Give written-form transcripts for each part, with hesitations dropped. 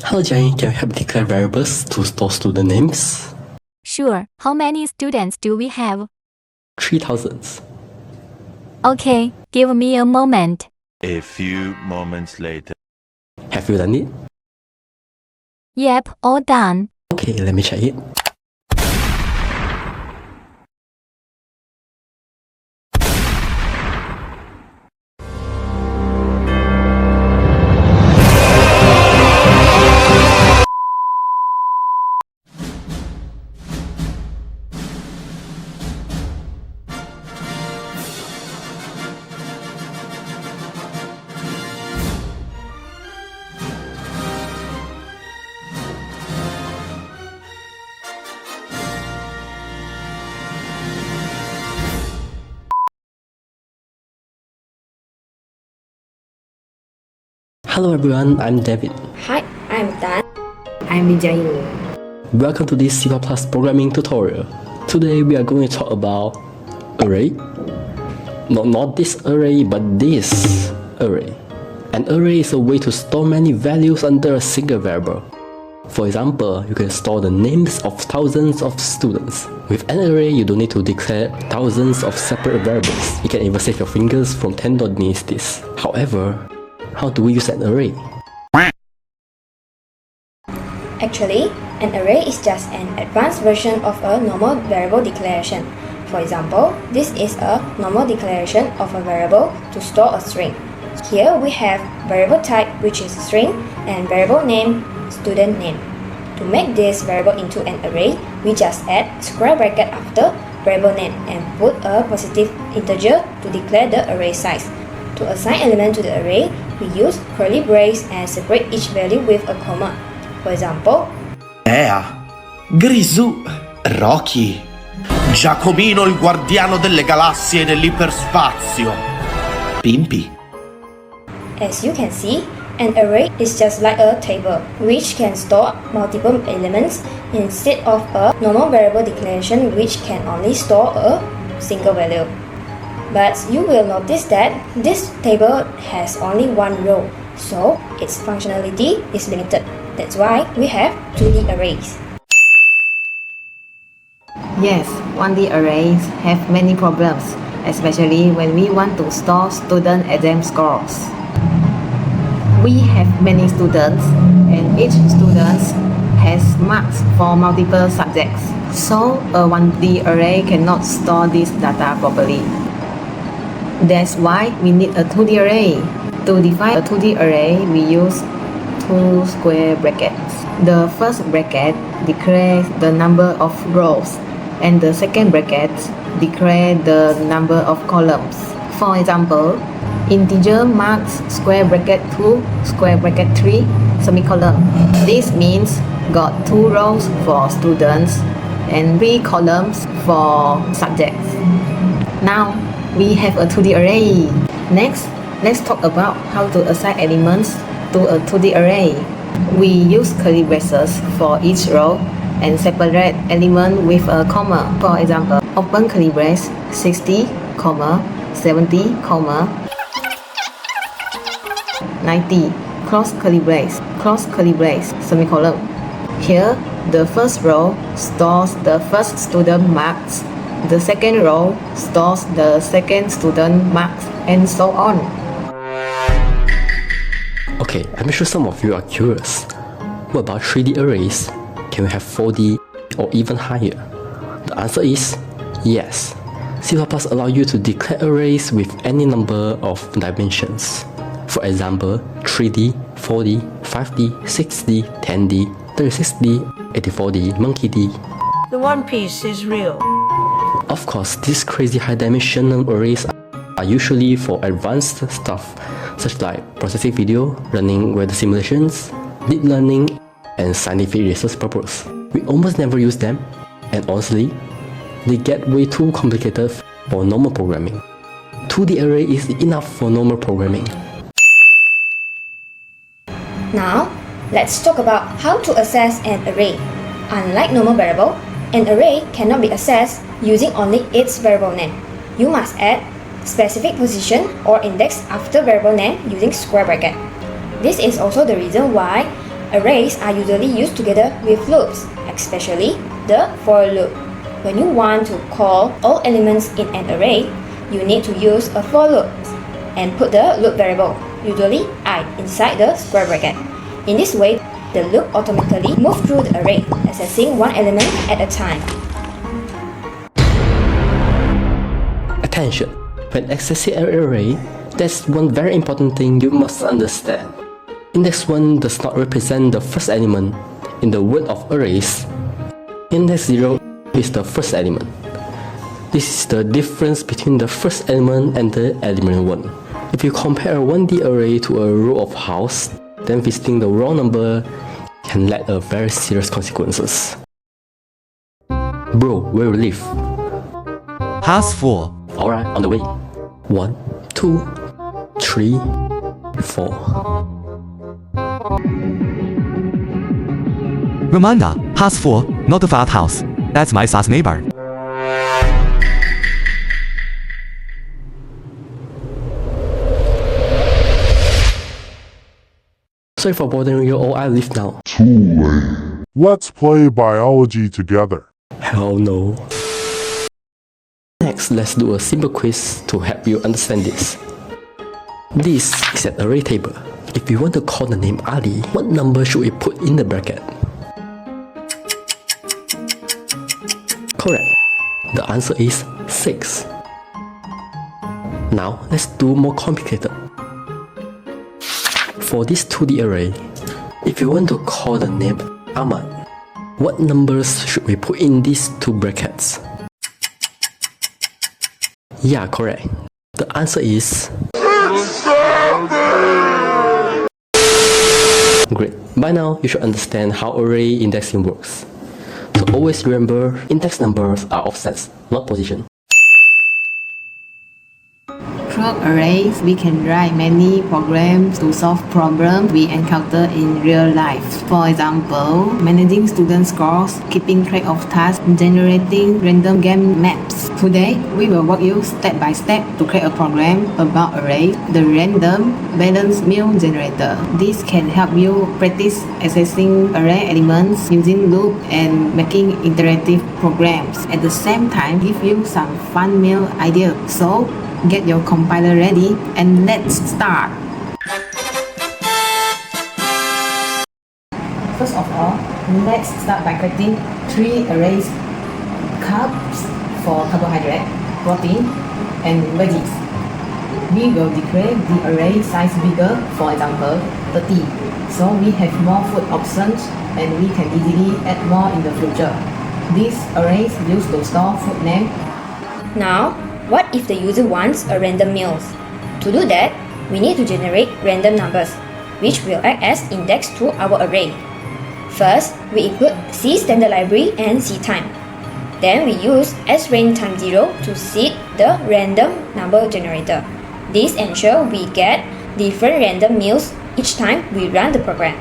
Hello Jenny, can you help declare variables to store student names? Sure. How many students do we have? 3,000. Okay, give me a moment. A few moments later. Have you done it? Yep, all done. Okay, let me check it. Hello everyone, I'm David. Hi, I'm Dan. I'm Vijayu. Welcome to this C++ programming tutorial. Today we are going to talk about array. No, not this array, but this array. An array is a way to store many values under a single variable. For example, you can store the names of thousands of students. With an array, you don't need to declare thousands of separate variables. You can even save your fingers from tendonitis. This. However, how do we use an array? Actually, an array is just an advanced version of a normal variable declaration. For example, this is a normal declaration of a variable to store a string. Here we have variable type, which is string, and variable name, student name. To make this variable into an array, we just add square bracket after variable name and put a positive integer to declare the array size. To assign element to the array, we use curly brace and separate each value with a comma. For example, Ea, Grisù, Rocky, Giacomino il guardiano delle galassie e dell'iperspazio, Pimpi. as you can see, an array is just like a table, which can store multiple elements instead of a normal variable declaration which can only store a single value. But you will notice that this table has only one row, so its functionality is limited. That's why we have 2D arrays. Yes, 1D arrays have many problems, especially when we want to store student exam scores. We have many students, and each student has marks for multiple subjects. So a 1D array cannot store this data properly. That's why we need a 2D array. To define a 2D array, we use two square brackets. The first bracket declares the number of rows, and the second bracket declares the number of columns. For example, integer marks square bracket 2, square bracket 3, semicolon. This means got 2 rows for students and 3 columns for subjects. Now, we have a 2D array. Next, let's talk about how to assign elements to a 2D array. We use curly braces for each row and separate element with a comma. For example, open curly brace 60, 70, 90, close curly brace, semicolon. Here, the first row stores the first student marks, the second row stores the second student marks, and so on. Okay, I'm sure some of you are curious. What about 3D arrays? Can we have 4D or even higher? The answer is yes. C++ allows you to declare arrays with any number of dimensions. For example, 3D, 4D, 5D, 6D, 10D, 36D, 84D, monkey D. The One Piece is real. Of course, these crazy high-dimensional arrays are usually for advanced stuff, such like processing video, running weather simulations, deep learning, and scientific research purpose. We almost never use them, and honestly, they get way too complicated for normal programming. 2D array is enough for normal programming. Now, let's talk about how to access an array. Unlike normal variable, an array cannot be accessed using only its variable name. You must add specific position or index after variable name using square bracket. This is also the reason why Arrays are usually used together with loops, especially the for loop. When you want to call all elements in an array, you need to use a for loop and put the loop variable, usually I, inside the square bracket. In this way, the loop automatically moves through the array, accessing one element at a time. Attention! When accessing an array, there's one very important thing you must understand. Index 1 does not represent the first element. In the world of arrays, index 0 is the first element. This is the difference between the first element and the element 1. If you compare a 1D array to a row of house, then visiting the wrong number can lead to very serious consequences. Bro, where you live? House 4. Alright, on the way. 1, 2, 3, 4. Reminder, House 4, not the fat house. That's my sus neighbor. Sorry for bothering you all, I leave now. Let's play biology together. Hell no. Next, let's do a simple quiz to help you understand this. This is an array table. If you want to call the name Ali, what number should we put in the bracket? Correct. The answer is 6. Now, let's do more complicated. For this 2D array, if you want to call the name Ahmad, what numbers should we put in these two brackets? Yeah, correct. The answer is... Great. By now, you should understand how array indexing works. So always remember, index numbers are offsets, not position. Through arrays, we can write many programs to solve problems we encounter in real life. For example, managing student scores, keeping track of tasks, generating random game maps. Today, we will walk you step by step to create a program about arrays, the random balanced meal generator. This can help you practice accessing array elements using loop and making interactive programs. At the same time, give you some fun meal ideas. So, get your compiler ready and let's start. First of all, let's start by creating 3 arrays: carbs for carbohydrate, protein, and veggies. We will declare the array size bigger, for example 30, so we have more food options and we can easily add more in the future. These arrays used to store food name. Now, what if the user wants a random meals? To do that, we need to generate random numbers, which will act as index to our array. First, we include C standard library and CTime. Then we use sRand times 0 to seed the random number generator. This ensures we get different random meals each time we run the program.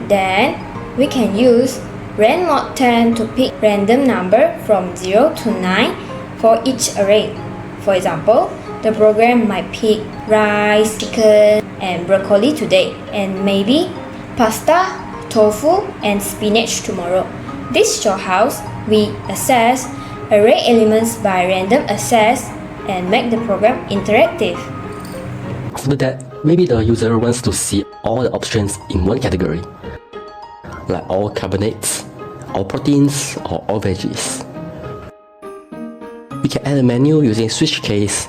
Then, we can use randmod 10 to pick random number from 0 to 9 for each array. For example, the program might pick rice, chicken, and broccoli today, and maybe pasta, tofu, and spinach tomorrow. This shows how we access array elements by random access and make the program interactive. After that, maybe the user wants to see all the options in one category, like all carbonates, all proteins, or all veggies. We can add a menu using switch case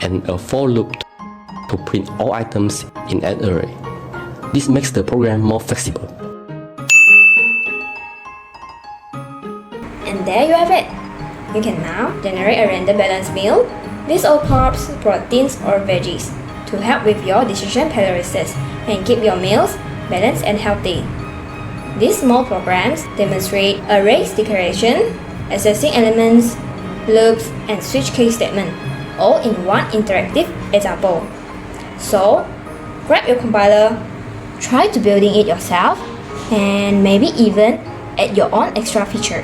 and a for loop to print all items in an array. This makes the program more flexible. And there you have it. You can now generate a random balanced meal. These are carbs, proteins, or veggies to help with your decision paralysis and keep your meals balanced and healthy. These small programs demonstrate arrays declaration, accessing elements, loops, and switch case statement, all in one interactive example. So, grab your compiler, try to building it yourself, and maybe even add your own extra feature.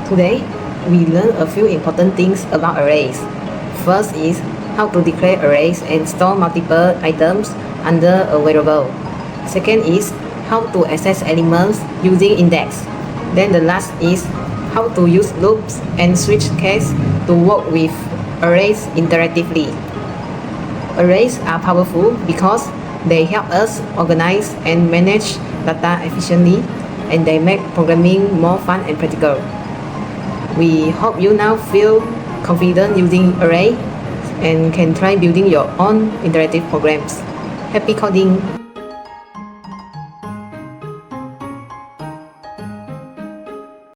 Today, we learned a few important things about arrays. First is how to declare arrays and store multiple items under a variable. Second is how to access elements using index. Then the last is how to use loops and switch case to work with arrays interactively. Arrays are powerful because they help us organize and manage data efficiently, and they make programming more fun and practical. We hope you now feel confident using array and can try building your own interactive programs. Happy coding!